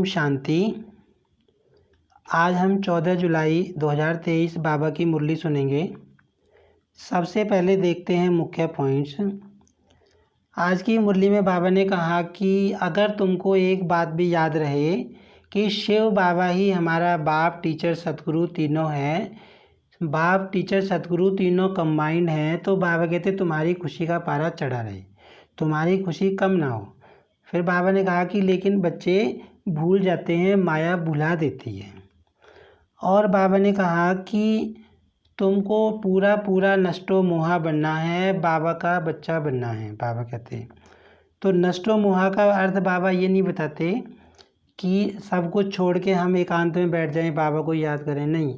शांति। आज हम 14 जुलाई 2023 बाबा की मुरली सुनेंगे। सबसे पहले देखते हैं मुख्य पॉइंट्स। आज की मुरली में बाबा ने कहा कि अगर तुमको एक बात भी याद रहे कि शिव बाबा ही हमारा बाप, टीचर, सतगुरु तीनों हैं, बाप, टीचर, सतगुरु तीनों कंबाइंड हैं, तो बाबा कहते तुम्हारी खुशी का पारा चढ़ा रहे, तुम्हारी खुशी कम ना हो। फिर बाबा ने कहा कि लेकिन बच्चे भूल जाते हैं, माया भुला देती है। और बाबा ने कहा कि तुमको पूरा पूरा नष्टो मोहा बनना है, बाबा का बच्चा बनना है। बाबा कहते हैं तो नष्टो मोहा का अर्थ बाबा ये नहीं बताते कि सब कुछ छोड़ के हम एकांत में बैठ जाएं, बाबा को याद करें, नहीं।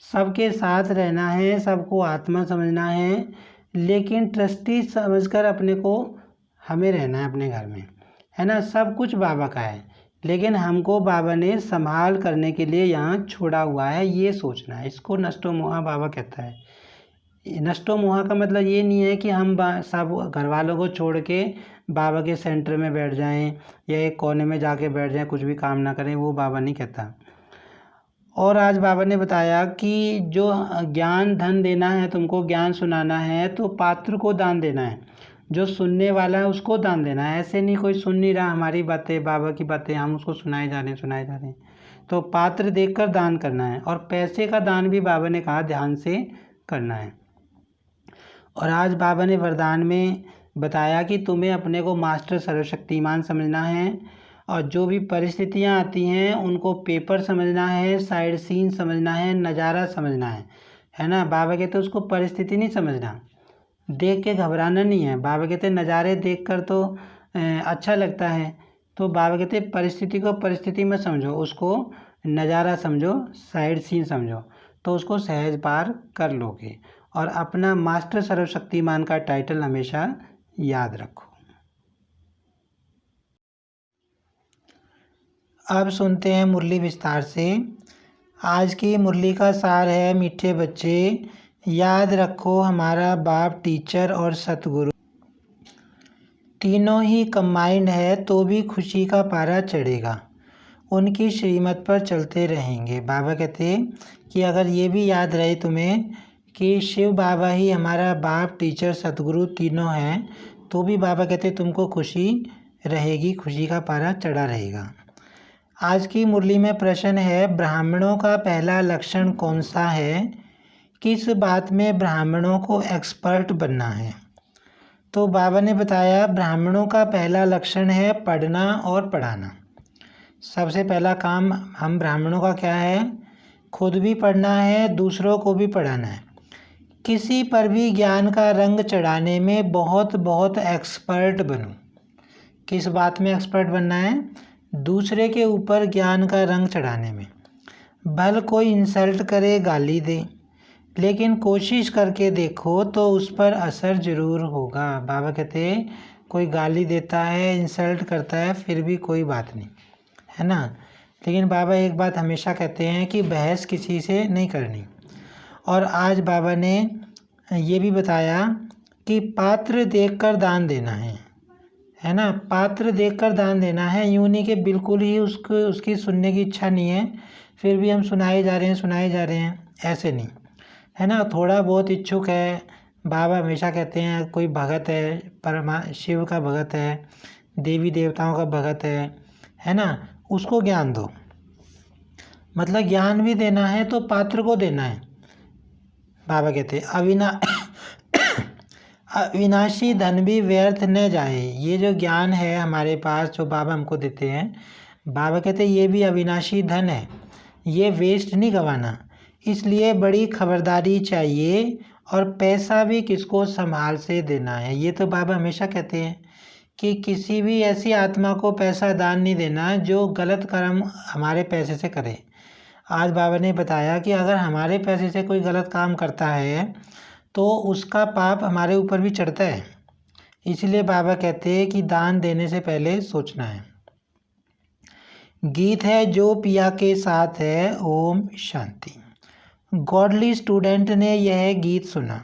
सबके साथ रहना है, सबको आत्मा समझना है, लेकिन ट्रस्टी समझकर अपने को हमें रहना है अपने घर में, है ना। सब कुछ बाबा का है, लेकिन हमको बाबा ने संभाल करने के लिए यहाँ छोड़ा हुआ है, ये सोचना है। इसको नष्टो मोहा बाबा कहता है। नष्टो मोहा का मतलब ये नहीं है कि हम सब घर वालों को छोड़ के बाबा के सेंटर में बैठ जाएं या एक कोने में जाके बैठ जाएं, कुछ भी काम ना करें, वो बाबा नहीं कहता। और आज बाबा ने बताया कि जो ज्ञान धन देना है, तुमको ज्ञान सुनाना है तो पात्र को दान देना है, जो सुनने वाला है उसको दान देना है। ऐसे नहीं कोई सुन नहीं रहा हमारी बातें, बाबा की बातें, हम उसको सुनाए जा रहे हैं। तो पात्र देखकर दान करना है। और पैसे का दान भी बाबा ने कहा ध्यान से करना है। और आज बाबा ने वरदान में बताया कि तुम्हें अपने को मास्टर सर्वशक्तिमान समझना है, और जो भी परिस्थितियाँ आती हैं उनको पेपर समझना है, साइड सीन समझना है, नज़ारा समझना है ना। बाबा कहते उसको परिस्थिति नहीं समझना, देख के घबराना नहीं है। बाबा कहते नज़ारे देखकर तो अच्छा लगता है, तो बाबा कहते परिस्थिति को परिस्थिति में समझो, उसको नज़ारा समझो, साइड सीन समझो, तो उसको सहज पार कर लोगे। और अपना मास्टर सर्वशक्तिमान का टाइटल हमेशा याद रखो। अब सुनते हैं मुरली विस्तार से। आज की मुरली का सार है, मीठे बच्चे याद रखो हमारा बाप, टीचर और सतगुरु तीनों ही कंबाइंड है तो भी खुशी का पारा चढ़ेगा, उनकी श्रीमत पर चलते रहेंगे। बाबा कहते कि अगर ये भी याद रहे तुम्हें कि शिव बाबा ही हमारा बाप, टीचर, सतगुरु तीनों हैं, तो भी बाबा कहते तुमको खुशी रहेगी, खुशी का पारा चढ़ा रहेगा। आज की मुरली में प्रश्न है, ब्राह्मणों का पहला लक्षण कौन सा है, किस बात में ब्राह्मणों को एक्सपर्ट बनना है। तो बाबा ने बताया ब्राह्मणों का पहला लक्षण है पढ़ना और पढ़ाना। सबसे पहला काम हम ब्राह्मणों का क्या है, खुद भी पढ़ना है, दूसरों को भी पढ़ाना है। किसी पर भी ज्ञान का रंग चढ़ाने में बहुत बहुत एक्सपर्ट बनो। किस बात में एक्सपर्ट बनना है, दूसरे के ऊपर ज्ञान का रंग चढ़ाने में। भले कोई इंसल्ट करे, गाली दे, लेकिन कोशिश करके देखो तो उस पर असर ज़रूर होगा। बाबा कहते कोई गाली देता है, इंसल्ट करता है, फिर भी कोई बात नहीं, है ना। लेकिन बाबा एक बात हमेशा कहते हैं कि बहस किसी से नहीं करनी। और आज बाबा ने ये भी बताया कि पात्र देखकर दान देना है ना। पात्र देखकर दान देना है, यूँ नहीं कि बिल्कुल ही उसकी सुनने की इच्छा नहीं है, फिर भी हम सुनाए जा रहे हैं, ऐसे नहीं, है ना। थोड़ा बहुत इच्छुक है, बाबा हमेशा कहते हैं कोई भगत है, परमा शिव का भगत है, देवी देवताओं का भगत है ना, उसको ज्ञान दो। मतलब ज्ञान भी देना है तो पात्र को देना है। बाबा कहते अविनाशी धन भी व्यर्थ न जाए। ये जो ज्ञान है हमारे पास जो बाबा हमको देते हैं, बाबा कहते ये भी अविनाशी धन है, ये वेस्ट नहीं गंवाना, इसलिए बड़ी खबरदारी चाहिए। और पैसा भी किसको संभाल से देना है। ये तो बाबा हमेशा कहते हैं कि किसी भी ऐसी आत्मा को पैसा दान नहीं देना जो गलत कर्म हमारे पैसे से करे। आज बाबा ने बताया कि अगर हमारे पैसे से कोई गलत काम करता है तो उसका पाप हमारे ऊपर भी चढ़ता है। इसलिए बाबा कहते हैं कि दान देने से पहले सोचना है। गीत है जो पिया के साथ है, ओम शांति। गॉडली स्टूडेंट ने यह गीत सुना,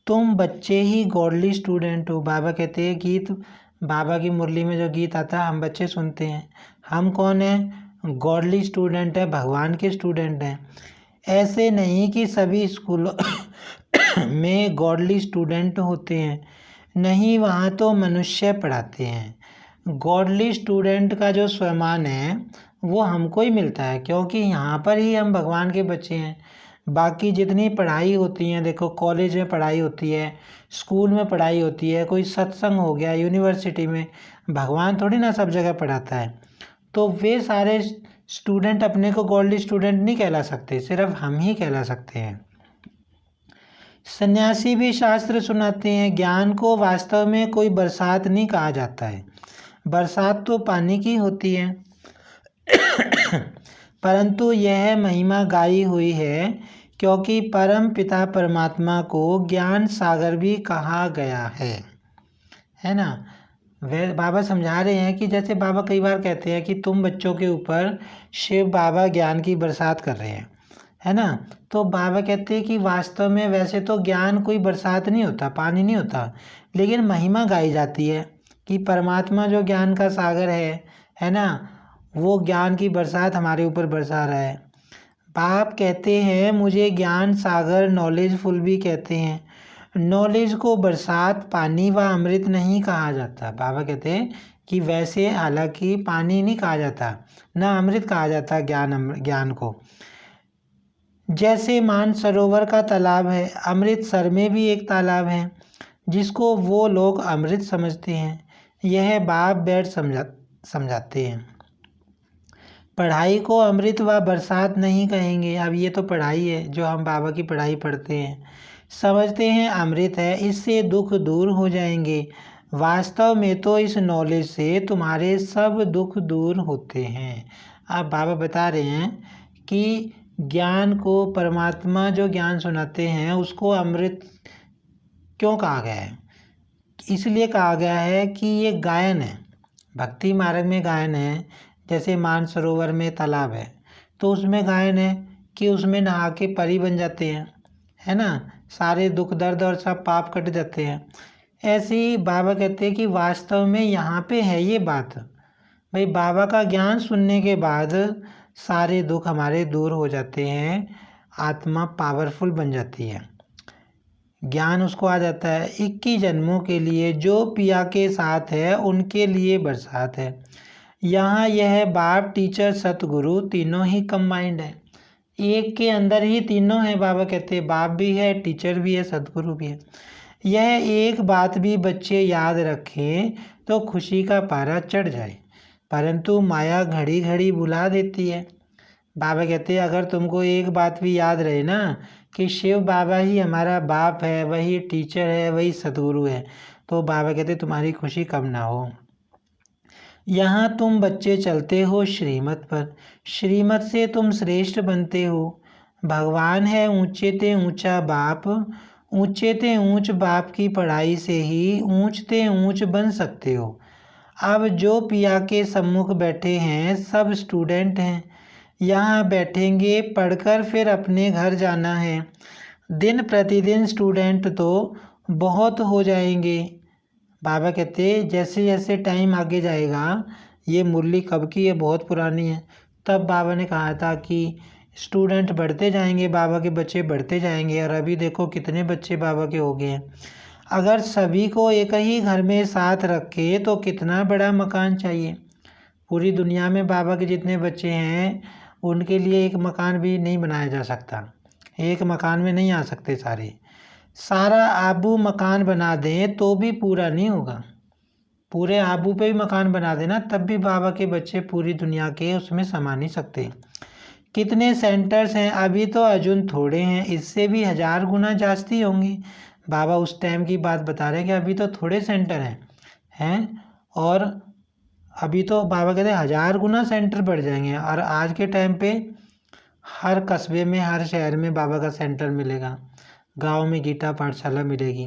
तुम बच्चे ही गॉडली स्टूडेंट हो। बाबा कहते हैं गीत, बाबा की मुरली में जो गीत आता है हम बच्चे सुनते हैं। हम कौन हैं, गॉडली स्टूडेंट है, भगवान के स्टूडेंट हैं। ऐसे नहीं कि सभी स्कूलों में गॉडली स्टूडेंट होते हैं, नहीं, वहाँ तो मनुष्य पढ़ाते हैं। गॉडली स्टूडेंट का जो सम्मान है वो हमको ही मिलता है, क्योंकि यहाँ पर ही हम भगवान के बच्चे हैं। बाकी जितनी पढ़ाई होती है, देखो कॉलेज में पढ़ाई होती है, स्कूल में पढ़ाई होती है, कोई सत्संग हो गया, यूनिवर्सिटी में, भगवान थोड़ी ना सब जगह पढ़ाता है। तो वे सारे स्टूडेंट अपने को गॉडली स्टूडेंट नहीं कहला सकते, सिर्फ हम ही कहला सकते हैं। सन्यासी भी शास्त्र सुनाते हैं। ज्ञान को वास्तव में कोई बरसात नहीं कहा जाता है, बरसात तो पानी की होती है। परंतु यह महिमा गाई हुई है क्योंकि परम पिता परमात्मा को ज्ञान सागर भी कहा गया है ना। वे बाबा समझा रहे हैं कि जैसे बाबा कई बार कहते हैं कि तुम बच्चों के ऊपर शिव बाबा ज्ञान की बरसात कर रहे हैं, है ना। तो बाबा कहते हैं कि वास्तव में वैसे तो ज्ञान कोई बरसात नहीं होता, पानी नहीं होता, लेकिन महिमा गाई जाती है कि परमात्मा जो ज्ञान का सागर है ना, वो ज्ञान की बरसात हमारे ऊपर बरसा रहा है। बाप कहते हैं मुझे ज्ञान सागर, नॉलेजफुल भी कहते हैं। नॉलेज को बरसात, पानी व अमृत नहीं कहा जाता। बाबा कहते हैं कि वैसे हालांकि पानी नहीं कहा जाता, ना अमृत कहा जाता ज्ञान को। जैसे मानसरोवर का तालाब है, अमृतसर में भी एक तालाब है जिसको वो लोग अमृत समझते हैं। यह बाप बैठ समझाते हैं। पढ़ाई को अमृत व बरसात नहीं कहेंगे। अब ये तो पढ़ाई है, जो हम बाबा की पढ़ाई पढ़ते हैं, समझते हैं अमृत है, इससे दुख दूर हो जाएंगे। वास्तव में तो इस नॉलेज से तुम्हारे सब दुख दूर होते हैं। अब बाबा बता रहे हैं कि ज्ञान को, परमात्मा जो ज्ञान सुनाते हैं उसको अमृत क्यों कहा गया है। इसलिए कहा गया है कि ये गायन है, भक्ति मार्ग में गायन है। जैसे मानसरोवर में तालाब है तो उसमें गायन है कि उसमें नहा के परी बन जाते हैं, है ना, सारे दुख दर्द और सब पाप कट जाते हैं। ऐसे ही बाबा कहते हैं कि वास्तव में यहाँ पे है ये बात। भाई बाबा का ज्ञान सुनने के बाद सारे दुख हमारे दूर हो जाते हैं, आत्मा पावरफुल बन जाती है, ज्ञान उसको आ जाता है। 21 जन्मों के लिए जो पिया के साथ है उनके लिए बरसात है। यहाँ यह बाप, टीचर, सतगुरु तीनों ही कंबाइंड है, एक के अंदर ही तीनों हैं। बाबा कहते हैं बाप भी है, टीचर भी है, सतगुरु भी है। यह एक बात भी बच्चे याद रखें तो खुशी का पारा चढ़ जाए, परंतु माया घड़ी घड़ी बुला देती है। बाबा कहते हैं अगर तुमको एक बात भी याद रहे ना कि शिव बाबा ही हमारा बाप है, वही टीचर है, वही सतगुरु है, तो बाबा कहते तुम्हारी खुशी कम ना हो। यहाँ तुम बच्चे चलते हो श्रीमत पर, श्रीमत से तुम श्रेष्ठ बनते हो। भगवान है ऊंचे ते ऊंचा बाप, ऊंचे ते ऊंच बाप की पढ़ाई से ही ऊंच ते ऊंच बन सकते हो। अब जो पिया के सम्मुख बैठे हैं सब स्टूडेंट हैं, यहाँ बैठेंगे, पढ़कर फिर अपने घर जाना है। दिन प्रतिदिन स्टूडेंट तो बहुत हो जाएंगे। बाबा कहते जैसे जैसे टाइम आगे जाएगा, ये मुरली कब की है, बहुत पुरानी है, तब बाबा ने कहा था कि स्टूडेंट बढ़ते जाएंगे, बाबा के बच्चे बढ़ते जाएंगे, और अभी देखो कितने बच्चे बाबा के हो गए हैं। अगर सभी को एक ही घर में साथ रखे तो कितना बड़ा मकान चाहिए। पूरी दुनिया में बाबा के जितने बच्चे हैं उनके लिए एक मकान भी नहीं बनाया जा सकता, एक मकान में नहीं आ सकते सारे। सारा आबू मकान बना दें तो भी पूरा नहीं होगा, पूरे आबू पे भी मकान बना देना तब भी बाबा के बच्चे पूरी दुनिया के उसमें समा नहीं सकते। कितने सेंटर्स हैं, अभी तो अर्जुन थोड़े हैं, इससे भी 1000 गुना जास्ती होंगे। बाबा उस टाइम की बात बता रहे हैं कि अभी तो थोड़े सेंटर हैं और अभी तो बाबा कहते हैं 1000 गुना सेंटर बढ़ जाएंगे। और आज के टाइम पे हर कस्बे में, हर शहर में बाबा का सेंटर मिलेगा, गांव में गीता पाठशाला मिलेगी।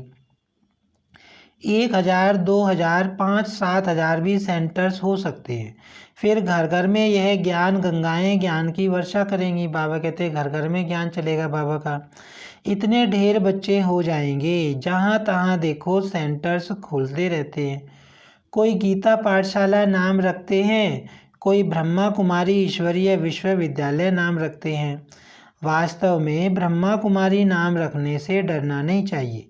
1000, 2000, 5, 7000 भी सेंटर्स हो सकते हैं। फिर घर घर में यह ज्ञान गंगाएं ज्ञान की वर्षा करेंगी। बाबा कहते हैं घर घर में ज्ञान चलेगा बाबा का। इतने ढेर बच्चे हो जाएंगे, जहाँ तहाँ देखो सेंटर्स खुलते रहते हैं। कोई गीता पाठशाला नाम रखते हैं, कोई ब्रह्मा कुमारी ईश्वरीय विश्वविद्यालय नाम रखते हैं। वास्तव में ब्रह्मा कुमारी नाम रखने से डरना नहीं चाहिए।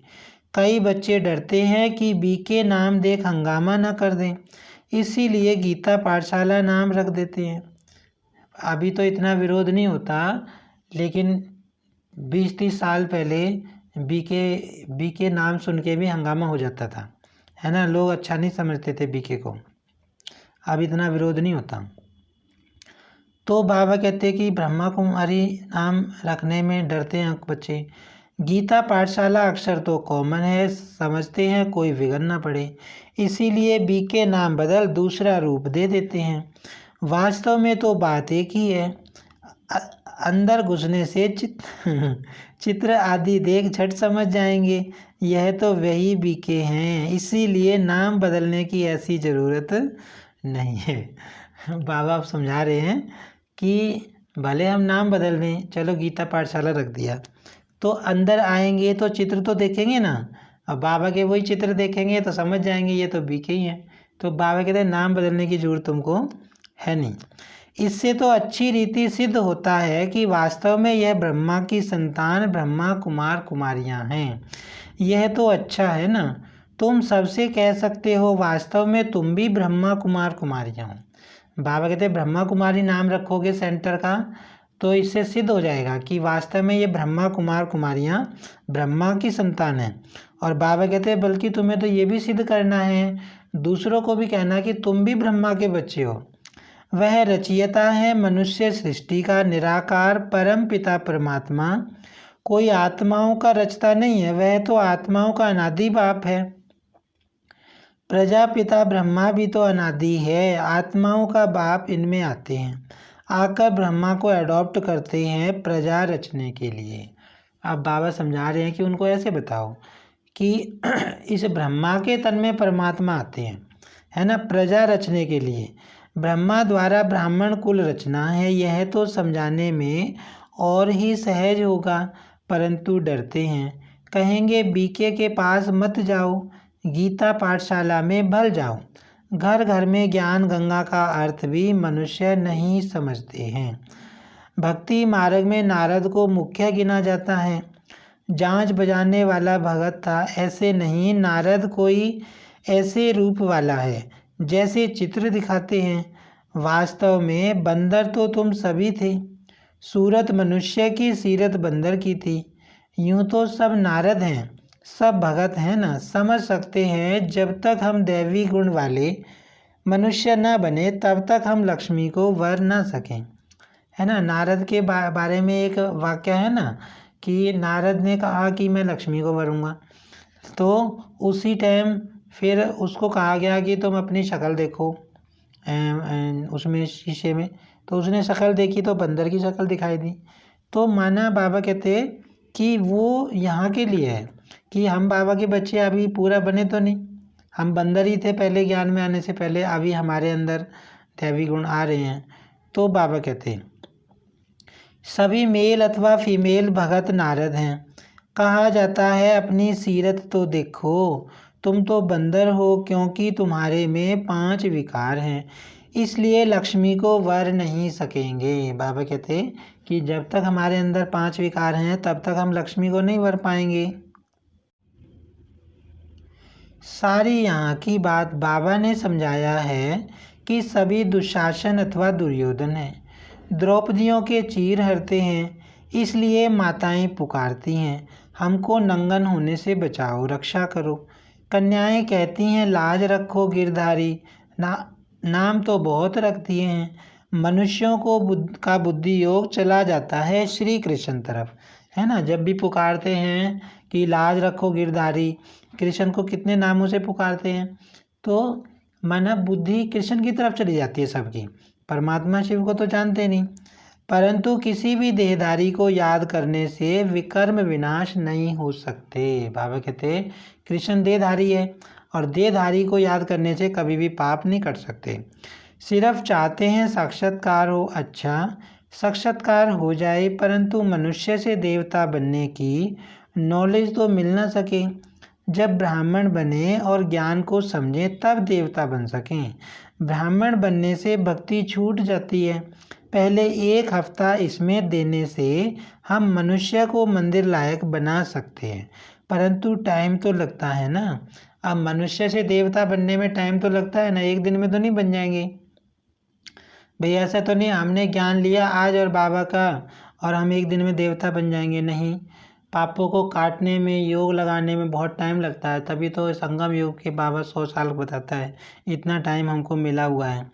कई बच्चे डरते हैं कि बीके नाम देख हंगामा न कर दें, इसीलिए गीता पाठशाला नाम रख देते हैं। अभी तो इतना विरोध नहीं होता, लेकिन 20-30 साल पहले बीके नाम सुन के भी हंगामा हो जाता था, है ना। लोग अच्छा नहीं समझते थे बीके को। अब इतना विरोध नहीं होता। तो बाबा कहते हैं कि ब्रह्मा कुमारी नाम रखने में डरते हैं बच्चे। गीता पाठशाला अक्सर तो कॉमन है, समझते हैं कोई विघ्न ना पड़े, इसीलिए बीके नाम बदल दूसरा रूप दे देते हैं। वास्तव में तो बात एक ही है। अंदर घुसने से चित्र आदि देख झट समझ जाएंगे, यह तो वही बीके हैं, इसीलिए नाम बदलने की ऐसी ज़रूरत नहीं है। बाबा आप समझा रहे हैं कि भले हम नाम बदल दें, चलो गीता पाठशाला रख दिया, तो अंदर आएंगे तो चित्र तो देखेंगे ना। अब बाबा के वही चित्र देखेंगे तो समझ जाएंगे ये तो बीके ही हैं। तो बाबा कहते हैं नाम बदलने की जरूरत तुमको है नहीं। इससे तो अच्छी रीति सिद्ध होता है कि वास्तव में यह ब्रह्मा की संतान ब्रह्मा कुमार कुमारियां हैं। यह तो अच्छा है ना। तुम सबसे कह सकते हो वास्तव में तुम भी ब्रह्मा कुमार कुमारियां हो। बाबा कहते हैं ब्रह्मा कुमारी नाम रखोगे सेंटर का, तो इससे सिद्ध हो जाएगा कि वास्तव में ये ब्रह्मा कुमार कुमारियां ब्रह्मा की संतान हैं। और बाबा कहते हैं बल्कि तुम्हें तो ये भी सिद्ध करना है, दूसरों को भी कहना कि तुम भी ब्रह्मा के बच्चे हो। वह रचयिता है मनुष्य सृष्टि का, निराकार परम पिता परमात्मा कोई आत्माओं का रचता नहीं है, वह तो आत्माओं का अनादि बाप है। प्रजापिता ब्रह्मा भी तो अनादि है, आत्माओं का बाप इनमें आते हैं, आकर ब्रह्मा को अडॉप्ट करते हैं प्रजा रचने के लिए। अब बाबा समझा रहे हैं कि उनको ऐसे बताओ कि इस ब्रह्मा के तन में परमात्मा आते हैं, है ना, प्रजा रचने के लिए। ब्रह्मा द्वारा ब्राह्मण कुल रचना है, यह तो समझाने में और ही सहज होगा, परंतु डरते हैं। कहेंगे बीके के पास मत जाओ, गीता पाठशाला में भल जाओ। घर घर में ज्ञान गंगा का अर्थ भी मनुष्य नहीं समझते हैं। भक्ति मार्ग में नारद को मुख्य गिना जाता है, जांच बजाने वाला भगत था, ऐसे नहीं। नारद कोई ऐसे रूप वाला है जैसे चित्र दिखाते हैं, वास्तव में बंदर तो तुम सभी थे। सूरत मनुष्य की, सीरत बंदर की थी। यूं तो सब नारद हैं, सब भगत हैं ना, समझ सकते हैं। जब तक हम दैवी गुण वाले मनुष्य न बने तब तक हम लक्ष्मी को वर न सकें, है ना। नारद के बारे में एक वाक्य है ना कि नारद ने कहा कि मैं लक्ष्मी को वरूंगा, तो उसी टाइम फिर उसको कहा गया कि तुम अपनी शक्ल देखो उसमें शीशे में, तो उसने शक्ल देखी तो बंदर की शक्ल दिखाई दी। तो माना बाबा कहते कि वो यहाँ के लिए है कि हम बाबा के बच्चे अभी पूरा बने तो नहीं, हम बंदर ही थे पहले ज्ञान में आने से पहले, अभी हमारे अंदर दैवी गुण आ रहे हैं। तो बाबा कहते हैं सभी मेल अथवा फीमेल भगत नारद हैं। कहा जाता है अपनी सीरत तो देखो, तुम तो बंदर हो, क्योंकि तुम्हारे में 5 विकार हैं, इसलिए लक्ष्मी को वर नहीं सकेंगे। बाबा कहते कि जब तक हमारे अंदर 5 विकार हैं तब तक हम लक्ष्मी को नहीं वर पाएंगे। सारी यहाँ की बात बाबा ने समझाया है कि सभी दुशासन अथवा दुर्योधन हैं, द्रौपदियों के चीर हरते हैं, इसलिए माताएं पुकारती हैं हमको नंगन होने से बचाओ, रक्षा करो। कन्याएं कहती हैं लाज रखो गिरधारी, नाम तो बहुत रख दिए हैं। मनुष्यों को का बुद्धि योग चला जाता है श्री कृष्ण तरफ, है ना। जब भी पुकारते हैं कि लाज रखो गिरधारी, कृष्ण को कितने नामों से पुकारते हैं, तो मानव बुद्धि कृष्ण की तरफ चली जाती है सबकी, परमात्मा शिव को तो जानते नहीं। परंतु किसी भी देहधारी को याद करने से विकर्म विनाश नहीं हो सकते। बाबा कहते कृष्ण देहधारी है और देहधारी को याद करने से कभी भी पाप नहीं कर सकते। सिर्फ चाहते हैं साक्षात्कार हो, अच्छा साक्षात्कार हो जाए, परंतु मनुष्य से देवता बनने की नॉलेज तो मिल ना सके। जब ब्राह्मण बने और ज्ञान को समझें तब देवता बन सकें। ब्राह्मण बनने से भक्ति छूट जाती है। पहले 1 हफ्ता इसमें देने से हम मनुष्य को मंदिर लायक बना सकते हैं, परंतु टाइम तो लगता है ना। अब मनुष्य से देवता बनने में टाइम तो लगता है ना, एक दिन में तो नहीं बन जाएंगे भैया। ऐसा तो नहीं हमने ज्ञान लिया आज और बाबा का और हम एक दिन में देवता बन जाएंगे, नहीं। पापों को काटने में, योग लगाने में बहुत टाइम लगता है, तभी तो संगम योग के बाबा 100 साल बताता है, इतना टाइम हमको मिला हुआ है।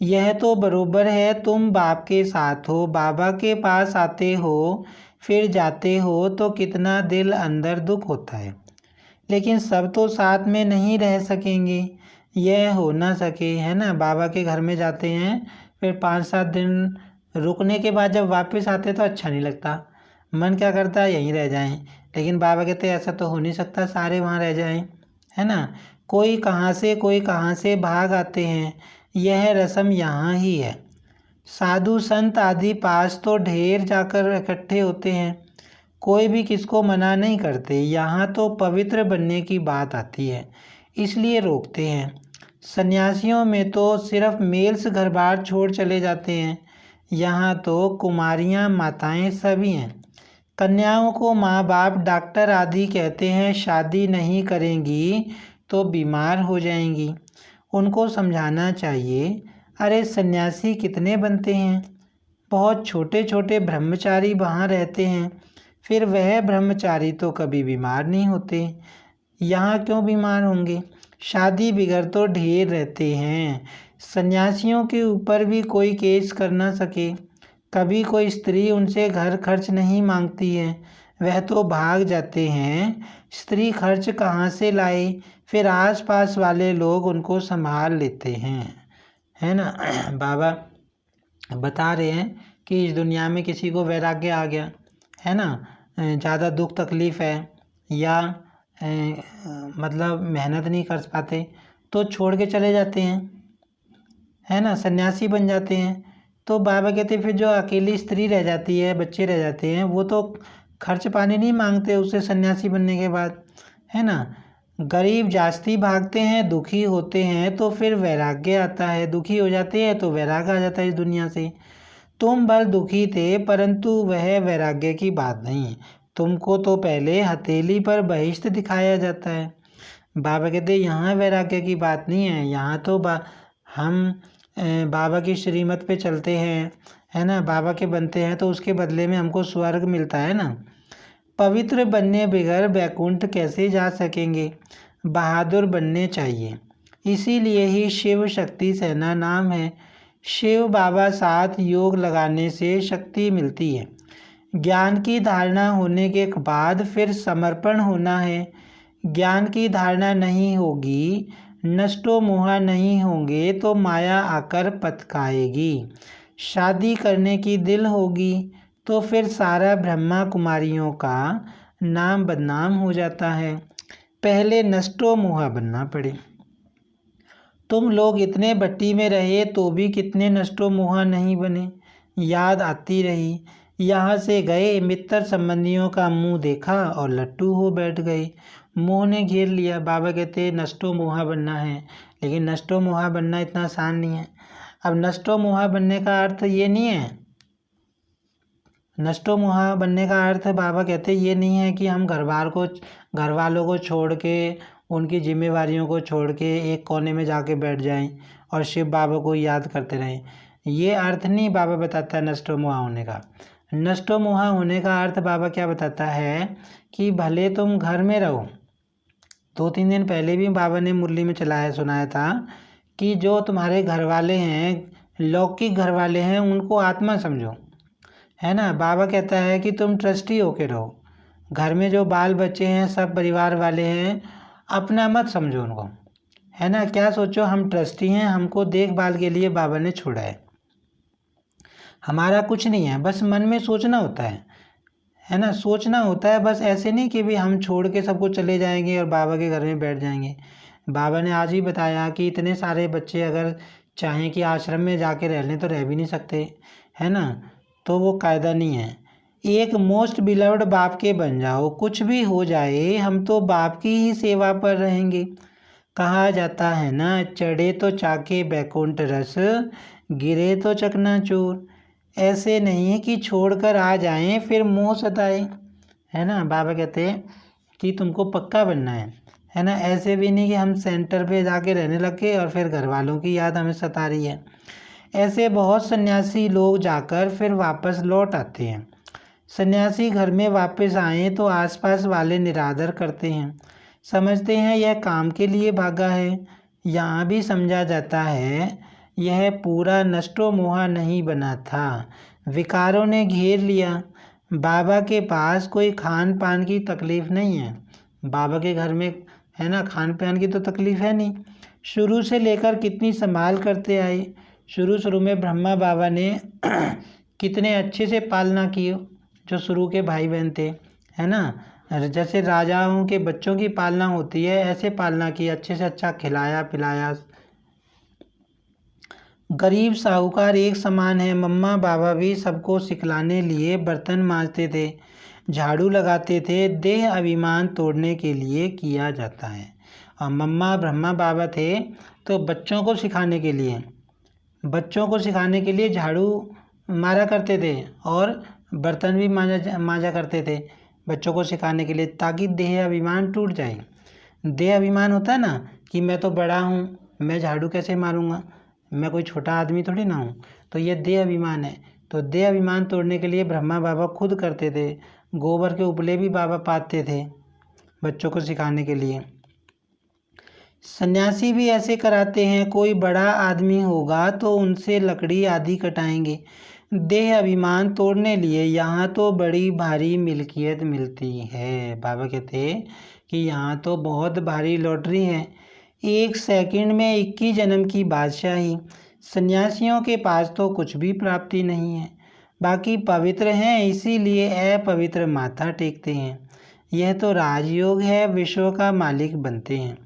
यह तो बरोबर है, तुम बाप के साथ हो, बाबा के पास आते हो फिर जाते हो, तो कितना दिल अंदर दुख होता है। लेकिन सब तो साथ में नहीं रह सकेंगे, यह हो ना सके, है ना। बाबा के घर में जाते हैं, फिर 5-7 दिन रुकने के बाद जब वापस आते तो अच्छा नहीं लगता, मन क्या करता है यहीं रह जाएं। लेकिन बाबा कहते हैं ऐसा तो हो नहीं सकता, सारे वहाँ रह जाएं, है ना। कोई कहाँ से भाग आते हैं, यह रस्म यहाँ ही है। साधु संत आदि पास तो ढेर जाकर इकट्ठे होते हैं, कोई भी किसको मना नहीं करते। यहाँ तो पवित्र बनने की बात आती है, इसलिए रोकते हैं। सन्यासियों में तो सिर्फ मेल्स घर बार छोड़ चले जाते हैं, यहाँ तो कुमारियाँ माताएं सभी हैं। कन्याओं को माँ बाप डॉक्टर आदि कहते हैं, शादी नहीं करेंगी तो बीमार हो जाएंगी। उनको समझाना चाहिए, अरे सन्यासी कितने बनते हैं, बहुत छोटे छोटे ब्रह्मचारी वहाँ रहते हैं, फिर वह ब्रह्मचारी तो कभी बीमार नहीं होते, यहाँ क्यों बीमार होंगे। शादी बिगड़ तो ढेर रहते हैं, सन्यासियों के ऊपर भी कोई केस कर ना सके। कभी कोई स्त्री उनसे घर खर्च नहीं मांगती है, वह तो भाग जाते हैं। स्त्री खर्च कहाँ से लाए, फिर आसपास वाले लोग उनको संभाल लेते हैं, है ना। बाबा बता रहे हैं कि इस दुनिया में किसी को वैराग्य आ गया, है ना, ज़्यादा दुख तकलीफ़ है या मतलब मेहनत नहीं कर पाते तो छोड़ के चले जाते हैं, है ना, सन्यासी बन जाते हैं। तो बाबा कहते हैं फिर जो अकेली स्त्री रह जाती है, बच्चे रह जाते हैं, वो तो खर्च पानी नहीं मांगते उससे सन्यासी बनने के बाद, है ना। गरीब जास्ती भागते हैं, दुखी होते हैं तो फिर वैराग्य आता है, दुखी हो जाते हैं तो वैराग्य आ जाता है इस दुनिया से। तुम भल दुखी थे, परंतु वह वैराग्य की बात नहीं, तुमको तो पहले हथेली पर बहिष्ठ दिखाया जाता है। बाबा कहते यहाँ वैराग्य की बात नहीं है, यहाँ तो हम बाबा की श्रीमत पे चलते हैं, है ना, बाबा के बनते हैं तो उसके बदले में हमको स्वर्ग मिलता है ना। पवित्र बनने बगैर वैकुंठ कैसे जा सकेंगे, बहादुर बनने चाहिए, इसीलिए ही शिव शक्ति सेना नाम है। शिव बाबा साथ योग लगाने से शक्ति मिलती है। ज्ञान की धारणा होने के बाद फिर समर्पण होना है। ज्ञान की धारणा नहीं होगी, नष्टो मोहा नहीं होंगे तो माया आकर पथकाएगी। शादी करने की दिल होगी तो फिर सारा ब्रह्मा कुमारियों का नाम बदनाम हो जाता है। पहले नष्टो मोहा बनना पड़े। तुम लोग इतने भट्टी में रहे तो भी कितने नष्टो मोहा नहीं बने, याद आती रही। यहाँ से गए, मित्र संबंधियों का मुंह देखा और लट्टू हो बैठ गए, मोह ने घेर लिया। बाबा कहते नष्टो मोहा बनना है, लेकिन नष्टो मोहा बनना इतना आसान नहीं है। अब नष्टो मोहा बनने का अर्थ ये नहीं है, नष्टो मोहा बनने का अर्थ बाबा कहते ये नहीं है कि हम घर वालों को छोड़ के, उनकी जिम्मेवारियों को छोड़ के एक कोने में जाके बैठ जाएं और शिव बाबा को याद करते रहें। ये अर्थ नहीं बाबा बताता है नष्टो मोहा होने का। नष्टो मोहा होने का अर्थ बाबा क्या बताता है कि भले तुम घर में रहो। 2-3 दिन पहले भी बाबा ने मुरली में सुनाया था कि जो तुम्हारे घर वाले हैं, लौकिक घर वाले हैं, उनको आत्मा समझो, है ना। बाबा कहता है कि तुम ट्रस्टी होके रहो, घर में जो बाल बच्चे हैं, सब परिवार वाले हैं, अपना मत समझो उनको, है ना। क्या सोचो हम ट्रस्टी हैं, हमको देखभाल के लिए बाबा ने छोड़ा हमारा कुछ नहीं है, बस मन में सोचना होता है ना, सोचना होता है बस। ऐसे नहीं कि भी हम छोड़ के सबको चले जाएंगे और बाबा के घर में बैठ जाएंगे। बाबा ने आज ही बताया कि इतने सारे बच्चे अगर चाहें कि आश्रम में जाके रह लें तो रह भी नहीं सकते, है ना, तो वो कायदा नहीं है। एक मोस्ट बिलव्ड बाप के बन जाओ, कुछ भी हो जाए हम तो बाप की ही सेवा पर रहेंगे। कहा जाता है ना, चढ़े तो चाके बैकुंठ रस, गिरे तो चकनाचूर। ऐसे नहीं है कि छोड़कर आ जाएं फिर मोह सताए, है ना। बाबा कहते हैं कि तुमको पक्का बनना है ना। ऐसे भी नहीं कि हम सेंटर पे जाके रहने लगे और फिर घर वालों की याद हमें सता रही है। ऐसे बहुत सन्यासी लोग जाकर फिर वापस लौट आते हैं। सन्यासी घर में वापस आए तो आसपास वाले निरादर करते हैं, समझते हैं यह काम के लिए भागा है। यहाँ भी समझा जाता है यह पूरा नष्टो मोहा नहीं बना था, विकारों ने घेर लिया। बाबा के पास कोई खान पान की तकलीफ़ नहीं है। बाबा के घर में है ना, खान पान की तो तकलीफ़ है नहीं। शुरू से लेकर कितनी संभाल करते आए। शुरू में ब्रह्मा बाबा ने कितने अच्छे से पालना की, जो शुरू के भाई बहन थे, है ना। जैसे राजाओं के बच्चों की पालना होती है, ऐसे पालना की, अच्छे से अच्छा खिलाया पिलाया। गरीब साहूकार एक समान है। मम्मा बाबा भी सबको सिखलाने लिए बर्तन मांजते थे, झाड़ू लगाते थे। देह अभिमान तोड़ने के लिए किया जाता है। और मम्मा ब्रह्मा बाबा थे तो बच्चों को सिखाने के लिए झाड़ू मारा करते थे और बर्तन भी मांजा करते थे बच्चों को सिखाने के लिए, ताकि देह अभिमान टूट जाए। देह अभिमान होता है ना कि मैं तो बड़ा हूँ, मैं झाड़ू कैसे मारूँगा, मैं कोई छोटा आदमी थोड़ी ना हूँ, तो ये देह अभिमान है। तो देह अभिमान तोड़ने के लिए ब्रह्मा बाबा खुद करते थे। गोबर के उपले भी बाबा पाते थे बच्चों को सिखाने के लिए। सन्यासी भी ऐसे कराते हैं। कोई बड़ा आदमी होगा तो उनसे लकड़ी आदि कटाएंगे। देह अभिमान तोड़ने लिए यहाँ तो बड़ी भारी मिल्कियत मिलती है। बाबा कहते हैं कि यहाँ तो बहुत भारी लॉटरी है। 1 सेकंड में 21 जन्म की बादशाही। सन्यासियों के पास तो कुछ भी प्राप्ति नहीं है। बाकी पवित्र हैं, इसीलिए अपवित्र माथा टेकते हैं। यह तो राजयोग है, विश्व का मालिक बनते हैं।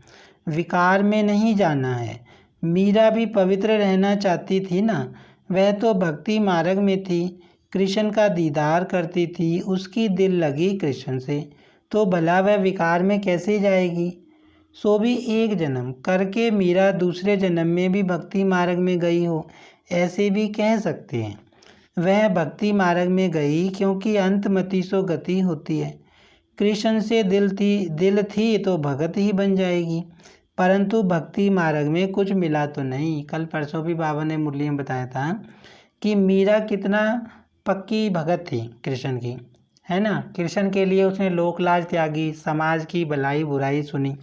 विकार में नहीं जाना है। मीरा भी पवित्र रहना चाहती थी ना, वह तो भक्ति मार्ग में थी, कृष्ण का दीदार करती थी, उसकी दिल लगी कृष्ण से, तो भला वह विकार में कैसे जाएगी। सो भी 1 जन्म करके मीरा दूसरे जन्म में भी भक्ति मार्ग में गई हो, ऐसे भी कह सकते हैं। वह भक्ति मार्ग में गई क्योंकि अंतमति सो गति होती है। कृष्ण से दिल थी तो भगत ही बन जाएगी, परंतु भक्ति मार्ग में कुछ मिला तो नहीं। कल परसों भी बाबा ने मुरली में बताया था कि मीरा कितना पक्की भगत थी कृष्ण की, है ना। कृष्ण के लिए उसने लोक लाज त्यागी, समाज की भलाई बुराई सुनी।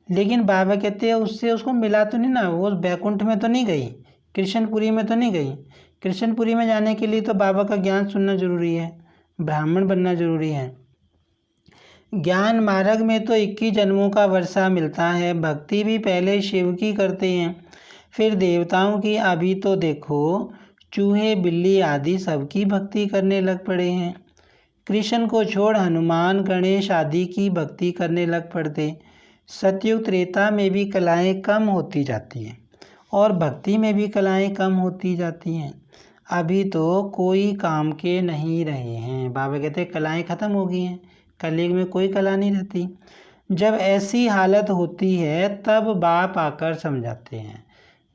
लेकिन बाबा कहते हैं उससे उसको मिला तो नहीं ना, वो बैकुंठ में तो नहीं गई, कृष्णपुरी में तो नहीं गई। कृष्णपुरी में जाने के लिए तो बाबा का ज्ञान सुनना जरूरी है, ब्राह्मण बनना जरूरी है। ज्ञान मार्ग में तो 21 जन्मों का वर्षा मिलता है। भक्ति भी पहले शिव की करते हैं, फिर देवताओं की। अभी तो देखो चूहे बिल्ली आदि सबकी भक्ति करने लग पड़े हैं। कृष्ण को छोड़ हनुमान गणेश आदि की भक्ति करने लग पड़ते। सतयुग त्रेता में भी कलाएं कम होती जाती हैं और भक्ति में भी कलाएं कम होती जाती हैं। अभी तो कोई काम के नहीं रहे हैं। बाबा कहते कलाएं ख़त्म हो गई हैं, कलयुग में कोई कला नहीं रहती। जब ऐसी हालत होती है तब बाप आकर समझाते हैं।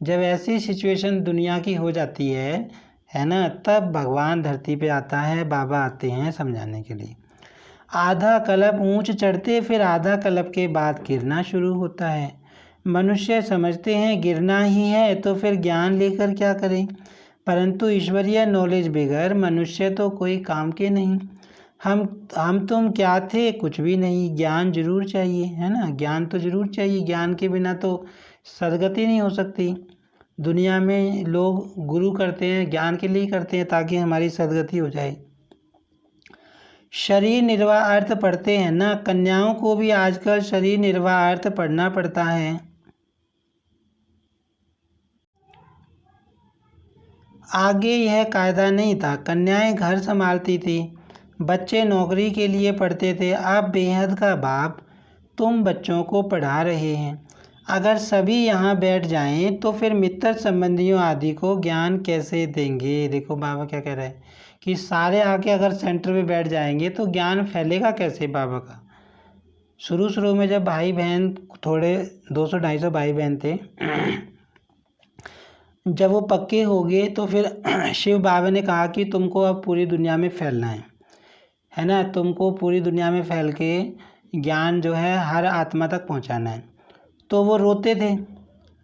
जब ऐसी सिचुएशन दुनिया की हो जाती है ना, तब भगवान धरती पे आता है, बाबा आते हैं समझाने के लिए। आधा कल्प ऊंच चढ़ते, फिर आधा कल्प के बाद गिरना शुरू होता है। मनुष्य समझते हैं गिरना ही है, तो फिर ज्ञान लेकर क्या करें। परंतु ईश्वरीय नॉलेज बगैर मनुष्य तो कोई काम के नहीं। हम तुम क्या थे, कुछ भी नहीं। ज्ञान जरूर चाहिए, है ना, ज्ञान तो जरूर चाहिए। ज्ञान के बिना तो सदगति नहीं हो सकती। दुनिया में लोग गुरु करते हैं, ज्ञान के लिए ही करते हैं, ताकि हमारी सदगति हो जाए। शरीर निर्वाह अर्थ पढ़ते हैं ना, कन्याओं को भी आजकल शरीर निर्वाह अर्थ पढ़ना पड़ता है। आगे यह कायदा नहीं था। कन्याएं घर संभालती थी, बच्चे नौकरी के लिए पढ़ते थे। अब बेहद का बाप तुम बच्चों को पढ़ा रहे हैं। अगर सभी यहाँ बैठ जाएं तो फिर मित्र संबंधियों आदि को ज्ञान कैसे देंगे। देखो बाबा क्या कह रहे हैं कि सारे आके अगर सेंटर पे बैठ जाएंगे तो ज्ञान फैलेगा कैसे बाबा का। शुरू शुरू में जब भाई बहन थोड़े 200-250 भाई बहन थे, जब वो पक्के हो गए तो फिर शिव बाबा ने कहा कि तुमको अब पूरी दुनिया में फैलना है ना, तुमको पूरी दुनिया में फैल के ज्ञान जो है हर आत्मा तक पहुंचाना है। तो वो रोते थे,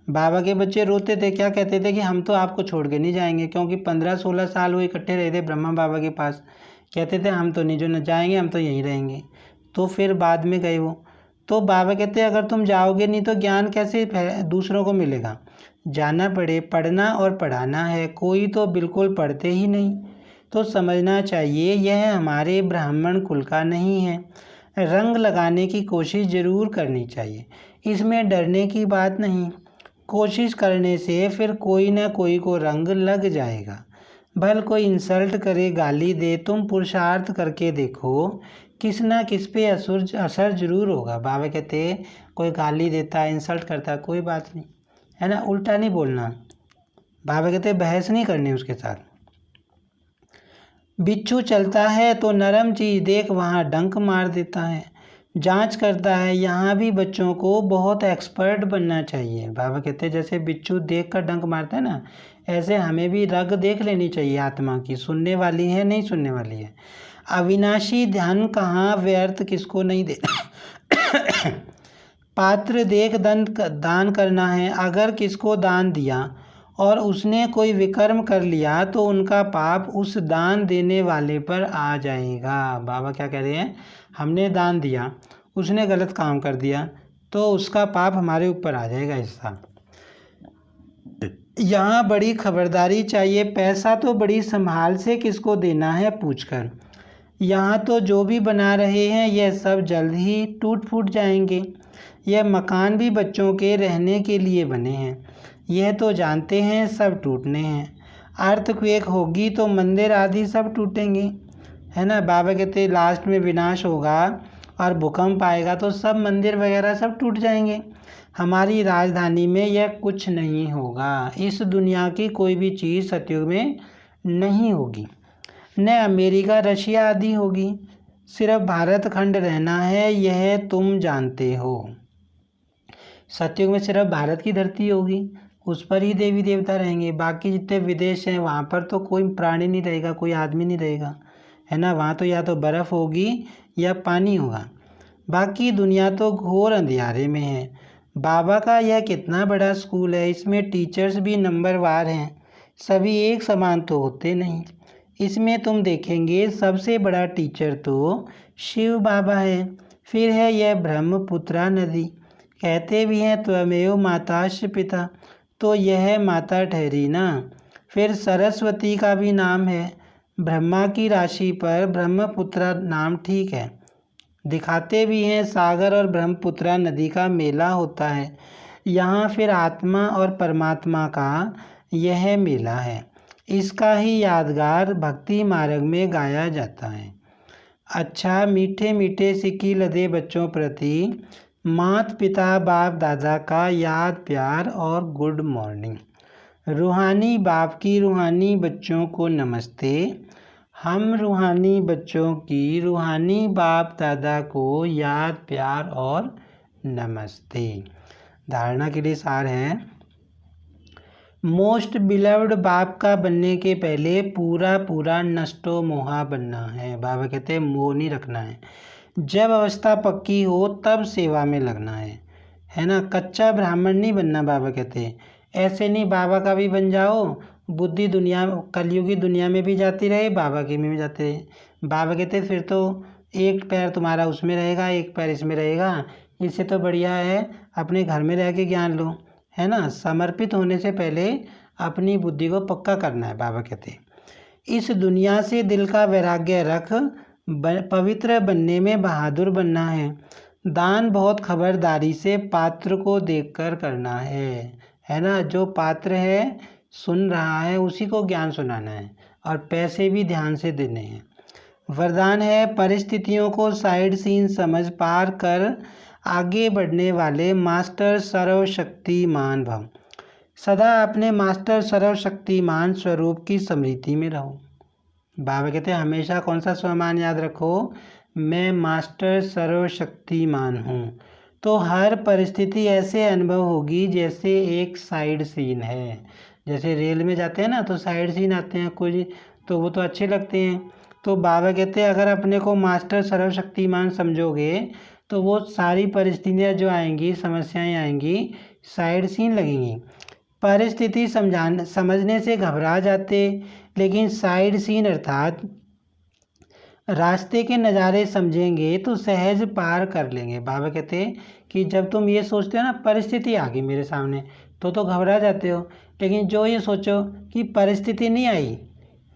बाबा के बच्चे रोते थे, क्या कहते थे कि हम तो आपको छोड़ के नहीं जाएंगे, क्योंकि 15-16 साल वो इकट्ठे रहे थे ब्रह्मा बाबा के पास। कहते थे हम तो नहीं जो न जाएंगे, हम तो यहीं रहेंगे। तो फिर बाद में गए वो, तो बाबा कहते अगर तुम जाओगे नहीं तो ज्ञान कैसे दूसरों को मिलेगा, जाना पड़े, पढ़ना और पढ़ाना है। कोई तो बिल्कुल पढ़ते ही नहीं, तो समझना चाहिए यह हमारे ब्राह्मण कुल का नहीं है। रंग लगाने की कोशिश ज़रूर करनी चाहिए, इसमें डरने की बात नहीं। कोशिश करने से फिर कोई ना कोई को रंग लग जाएगा। भल कोई इंसल्ट करे, गाली दे, तुम पुरुषार्थ करके देखो, किस ना किस पे असर जरूर होगा। बाबा कहते कोई गाली देता, इंसल्ट करता, कोई बात नहीं, है ना, उल्टा नहीं बोलना। बाबा कहते बहस नहीं करनी उसके साथ। बिच्छू चलता है तो नरम चीज़ देख वहाँ डंक मार देता है, जांच करता है। यहाँ भी बच्चों को बहुत एक्सपर्ट बनना चाहिए। बाबा कहते हैं जैसे बिच्छू देख कर डंक मारता है ना, ऐसे हमें भी रग देख लेनी चाहिए आत्मा की, सुनने वाली है नहीं सुनने वाली है। अविनाशी ध्यान कहाँ व्यर्थ किसको नहीं दे पात्र देख दान करना है। अगर किसको दान दिया और उसने कोई विकर्म कर लिया तो उनका पाप उस दान देने वाले पर आ जाएगा। बाबा क्या कह रहे हैं, हमने दान दिया, उसने गलत काम कर दिया तो उसका पाप हमारे ऊपर आ जाएगा हिस्सा। यहाँ बड़ी खबरदारी चाहिए, पैसा तो बड़ी संभाल से किसको देना है पूछकर। यहाँ तो जो भी बना रहे हैं यह सब जल्द ही टूट फूट जाएंगे। यह मकान भी बच्चों के रहने के लिए बने हैं, यह तो जानते हैं सब टूटने हैं। अर्थक्वेक होगी तो मंदिर आदि सब टूटेंगे, है ना। बाबा कहते लास्ट में विनाश होगा और भूकंप आएगा तो सब मंदिर वगैरह सब टूट जाएंगे। हमारी राजधानी में यह कुछ नहीं होगा, इस दुनिया की कोई भी चीज़ सतयुग में नहीं होगी, न अमेरिका रशिया आदि होगी। सिर्फ भारत खंड रहना है, यह तुम जानते हो। सतयुग में सिर्फ भारत की धरती होगी, उस पर ही देवी देवता रहेंगे। बाकी जितने विदेश हैं वहाँ पर तो कोई प्राणी नहीं रहेगा, कोई आदमी नहीं रहेगा, है ना। वहाँ तो या तो बर्फ़ होगी या पानी होगा। बाकी दुनिया तो घोर अंधियारे में है। बाबा का यह कितना बड़ा स्कूल है, इसमें टीचर्स भी नंबरवार हैं, सभी एक समान तो होते नहीं। इसमें तुम देखेंगे सबसे बड़ा टीचर तो शिव बाबा है, फिर है यह ब्रह्मपुत्रा नदी। कहते भी हैं त्वमेव माताश्च पिता, तो यह माता ठहरी ना। फिर सरस्वती का भी नाम है, ब्रह्मा की राशि पर ब्रह्मपुत्रा नाम ठीक है। दिखाते भी हैं सागर और ब्रह्मपुत्रा नदी का मेला होता है यहाँ, फिर आत्मा और परमात्मा का यह मेला है। इसका ही यादगार भक्ति मार्ग में गाया जाता है। अच्छा मीठे मीठे सिक्की लदे बच्चों प्रति माता पिता बाप दादा का याद प्यार और गुड मॉर्निंग। रूहानी बाप की रूहानी बच्चों को नमस्ते। हम रूहानी बच्चों की रूहानी बाप दादा को याद प्यार और नमस्ते। धारणा के लिए सार है, मोस्ट बिलव्ड बाप का बनने के पहले पूरा पूरा नष्टो मोहा बनना है। बाबा कहते हैं मोह नहीं रखना है, जब अवस्था पक्की हो तब सेवा में लगना है ना। कच्चा ब्राह्मण नहीं बनना। बाबा कहते हैं ऐसे नहीं, बाबा का भी बन जाओ, बुद्धि दुनिया कलयुगी दुनिया में भी जाती रहे, बाबा के में भी जाते रहे। बाबा कहते फिर तो एक पैर तुम्हारा उसमें रहेगा, एक पैर इसमें रहेगा, इससे तो बढ़िया है अपने घर में रह के ज्ञान लो, है ना। समर्पित होने से पहले अपनी बुद्धि को पक्का करना है। बाबा कहते इस दुनिया से दिल का वैराग्य रख, पवित्र बनने में बहादुर बनना है। दान बहुत खबरदारी से पात्र को देखकर करना है ना। जो पात्र है सुन रहा है उसी को ज्ञान सुनाना है, और पैसे भी ध्यान से देने हैं। वरदान है परिस्थितियों को साइड सीन समझ पार कर आगे बढ़ने वाले मास्टर सर्वशक्तिमान भव। सदा अपने मास्टर सर्वशक्तिमान स्वरूप की स्मृति में रहो। बाबा कहते हैं हमेशा कौन सा स्वमान याद रखो, मैं मास्टर सर्वशक्तिमान हूँ। तो हर परिस्थिति ऐसे अनुभव होगी जैसे एक साइड सीन है। जैसे रेल में जाते हैं ना तो साइड सीन आते हैं कुछ, तो वो तो अच्छे लगते हैं। तो बाबा कहते हैं अगर अपने को मास्टर सर्वशक्तिमान समझोगे तो वो सारी परिस्थितियाँ जो आएंगी, समस्याएं आएंगी, साइड सीन लगेंगी। परिस्थिति समझने से घबरा जाते, लेकिन साइड सीन अर्थात रास्ते के नज़ारे समझेंगे तो सहज पार कर लेंगे। बाबा कहते हैं कि जब तुम ये सोचते हो ना परिस्थिति आ गई मेरे सामने तो घबरा जाते हो, लेकिन जो ये सोचो कि परिस्थिति नहीं आई,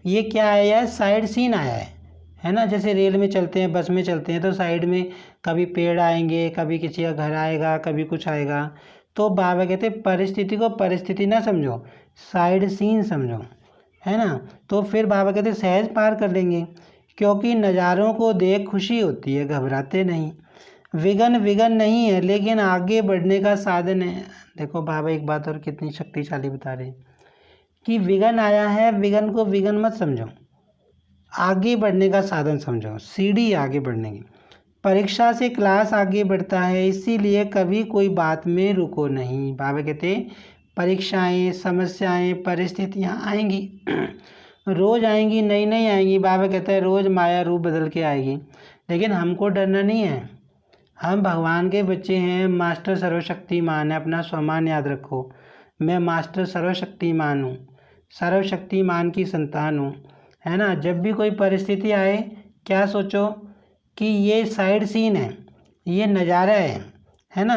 ये क्या आया है, साइड सीन आया है ना। जैसे रेल में चलते हैं, बस में चलते हैं तो साइड में कभी पेड़ आएंगे, कभी किसी का घर आएगा, कभी कुछ आएगा। तो बाबा कहते हैं परिस्थिति को परिस्थिति ना समझो, साइड सीन समझो, है ना। तो फिर बाबा कहते हैं सहज पार कर लेंगे, क्योंकि नज़ारों को देख खुशी होती है, घबराते नहीं। विघन नहीं है लेकिन आगे बढ़ने का साधन है। देखो बाबा एक बात और कितनी शक्तिशाली बता रहे हैं कि विघन आया है, विघन को विघन मत समझो, आगे बढ़ने का साधन समझो, सीढ़ी आगे बढ़ने की। परीक्षा से क्लास आगे बढ़ता है, इसीलिए कभी कोई बात में रुको नहीं। बाबा कहते परीक्षाएं, समस्याएं, परिस्थितियां आएंगी रोज़ आएंगी, नई नई आएंगी। बाबा कहते हैं रोज़ माया रूप बदल के आएगी, लेकिन हमको डरना नहीं है। हम भगवान के बच्चे हैं, मास्टर सर्वशक्तिमान है। अपना स्वमान याद रखो, मैं मास्टर सर्वशक्तिमान हूँ, सर्वशक्तिमान की संतान हूँ, है ना। जब भी कोई परिस्थिति आए क्या सोचो कि ये साइड सीन है, ये नज़ारा है ना,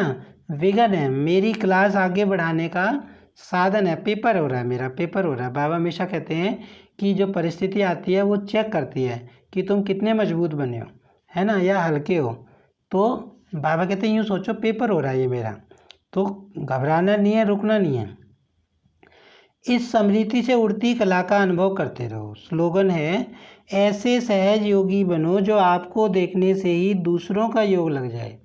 विघन है, मेरी क्लास आगे बढ़ाने का साधन है। पेपर हो रहा है, मेरा पेपर हो रहा है। बाबा हमेशा कहते हैं कि जो परिस्थिति आती है वो चेक करती है कि तुम कितने मजबूत बने हो, है ना, या हल्के हो। तो बाबा कहते हैं यूँ सोचो पेपर हो रहा है ये मेरा, तो घबराना नहीं है, रुकना नहीं है। इस समृद्धि से उड़ती कला का अनुभव करते रहो। स्लोगन है ऐसे सहज योगी बनो जो आपको देखने से ही दूसरों का योग लग जाए।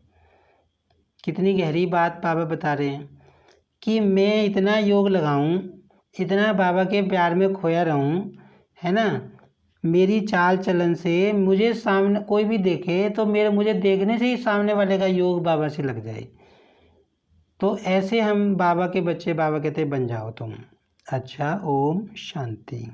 कितनी गहरी बात बाबा बता रहे हैं कि मैं इतना योग लगाऊं, इतना बाबा के प्यार में खोया रहूं, है ना। मेरी चाल चलन से मुझे सामने कोई भी देखे तो मुझे देखने से ही सामने वाले का योग बाबा से लग जाए। तो ऐसे हम बाबा के बच्चे, बाबा कहते बन जाओ तुम। अच्छा, ओम शांति।